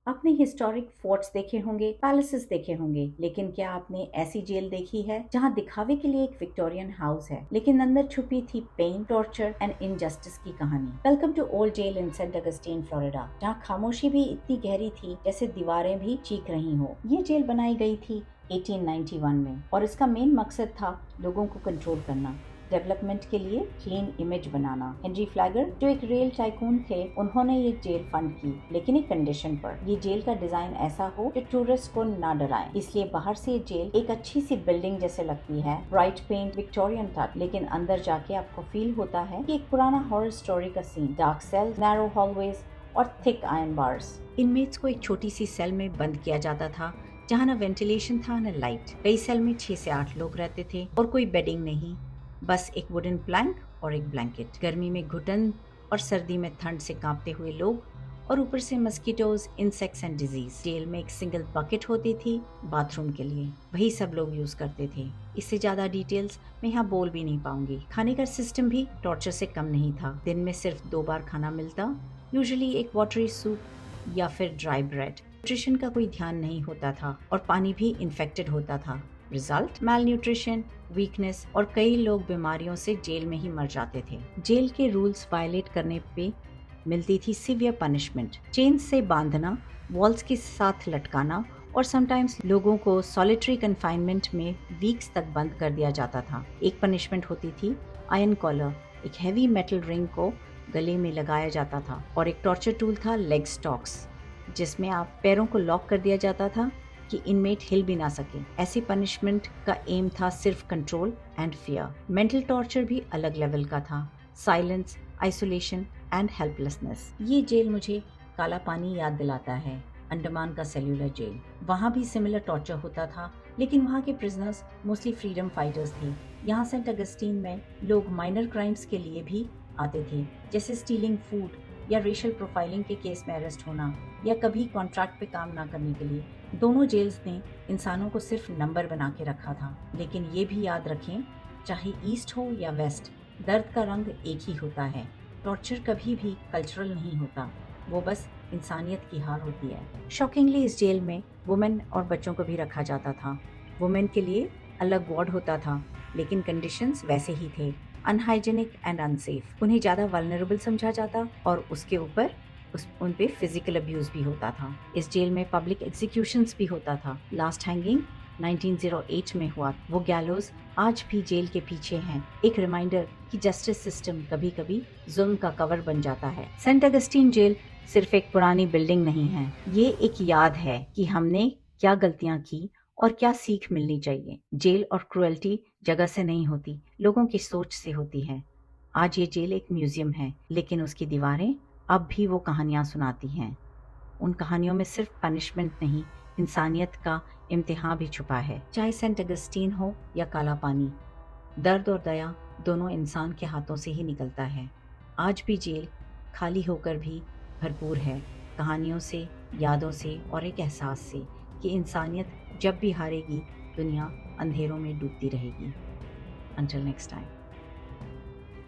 आपने historic forts देखे होंगे, पैलेसेस देखे होंगे, लेकिन क्या आपने ऐसी जेल देखी है जहां दिखावे के लिए एक विक्टोरियन हाउस है लेकिन अंदर छुपी थी पेन, टॉर्चर एंड इनजस्टिस की कहानी। Welcome to old jail in Saint Augustine, Florida, जहां खामोशी भी इतनी गहरी थी जैसे दीवारें भी चीख रही हो। ये जेल बनाई गई थी 1891 में और इसका मेन मकसद था लोगों को कंट्रोल करना, डेवलपमेंट के लिए क्लीन इमेज बनाना। हेनरी फ्लैगर जो एक रेल टाइकून थे, उन्होंने ये जेल फंड की, लेकिन एक कंडीशन पर। ये जेल का डिजाइन ऐसा हो जो टूरिस्ट को ना डराए। इसलिए बाहर से ये जेल एक अच्छी सी बिल्डिंग जैसे लगती है, ब्राइट पेंट, विक्टोरियन टच, लेकिन अंदर जाके आपको फील होता है कि एक पुराना हॉरर स्टोरी का सीन। डार्क सेल्स, नैरो हॉलवेज और थिक आयरन बार्स। इनमेट्स को एक छोटी सी सेल में बंद किया जाता था जहाँ न वेंटिलेशन था न लाइट। कई सेल में 6 से 8 लोग रहते थे और कोई बेडिंग नहीं, बस एक वुडन प्लैंक और एक ब्लैंकेट। गर्मी में घुटन और सर्दी में ठंड से कांपते हुए लोग, और ऊपर से mosquitoes, insects and disease. Jail में एक सिंगल बकेट होती थी बाथरूम के लिए, वही सब लोग यूज करते थे। इससे ज्यादा डिटेल्स मैं यहाँ बोल भी नहीं पाऊंगी। खाने का सिस्टम भी टॉर्चर से कम नहीं था। दिन में सिर्फ 2 बार खाना मिलता, यूजुअली एक वाटरी सूप या फिर ड्राई ब्रेड। न्यूट्रिशन का कोई ध्यान नहीं होता था और पानी भी इन्फेक्टेड होता था। रिजल्ट, मैल न्यूट्रिशन, वीकनेस और कई लोग बीमारियों से जेल में ही मर जाते थे। जेल के रूल्स वायलेट करने पे मिलती थी सिवियर पनिशमेंट, चेन से बांधना, वॉल्स के साथ लटकाना और समटाइम्स लोगों को सॉलिटरी कन्फाइनमेंट में वीक्स तक बंद कर दिया जाता था। एक पनिशमेंट होती थी आयरन कॉलर, एक हैवी मेटल रिंग को गले में लगाया जाता था, और एक टॉर्चर टूल था लेग स्टॉक्स, जिसमें आप पैरों को लॉक कर दिया जाता था कि इनमेट हिल भी ना सके। ऐसी पनिशमेंट का एम था सिर्फ control and fear. Mental torture भी अलग लेवल का था, साइलेंस, आइसोलेशन एंड हेल्पलेसनेस। ये जेल मुझे काला पानी याद दिलाता है, अंडमान का सेल्यूलर जेल। वहाँ भी सिमिलर टॉर्चर होता था, लेकिन वहाँ के प्रिजनर्स मोस्टली फ्रीडम फाइटर्स थे। यहाँ सेंट अगस्टीन में लोग माइनर क्राइम्स के लिए भी आते थे, जैसे स्टीलिंग फूड या रेशियल प्रोफाइलिंग के केस में अरेस्ट होना, या कभी कॉन्ट्रैक्ट पे काम ना करने के लिए। दोनों जेल्स ने इंसानों को सिर्फ नंबर बना के रखा था, लेकिन ये भी याद रखें, चाहे ईस्ट हो या वेस्ट, दर्द का रंग एक ही होता है। टॉर्चर कभी भी कल्चरल नहीं होता, वो बस इंसानियत की हार होती है। शॉकिंगली इस जेल में वुमेन और बच्चों को भी रखा जाता था। वुमेन के लिए अलग वार्ड होता था, लेकिन कंडीशंस वैसे ही थे, अनहाइजेनिक एंड अनसेफ। उन्हें ज़्यादा वल्नरेबल समझा जाता और उसके ऊपर उन पे फिजिकल अब्यूज भी होता था। इस जेल में पब्लिक एग्जीक्यूशंस भी होता था। लास्ट हैंगिंग 1908 में हुआ। वो गैलोज आज भी जेल के पीछे हैं, एक रिमाइंडर कि जस्टिस सिस्टम कभी कभी जुल्म का कवर बन जाता है। सेंट अगस्टीन जेल सिर्फ एक पुरानी बिल्डिंग नहीं है, ये एक याद है कि हमने क्या गलतियां की और क्या सीख मिलनी चाहिए। जेल और क्रुएल्टी जगह से नहीं होती, लोगों की सोच से होती है। आज ये जेल एक म्यूजियम है, लेकिन उसकी दीवारें अब भी वो कहानियां सुनाती हैं। उन कहानियों में सिर्फ पनिशमेंट नहीं, इंसानियत का इम्तिहान भी छुपा है। चाहे सेंट अगस्टीन हो या काला पानी, दर्द और दया दोनों इंसान के हाथों से ही निकलता है। आज भी जेल खाली होकर भी भरपूर है, कहानियों से, यादों से और एक एहसास से कि इंसानियत जब भी हारेगी, दुनिया अंधेरों में डूबती रहेगी। Until next time.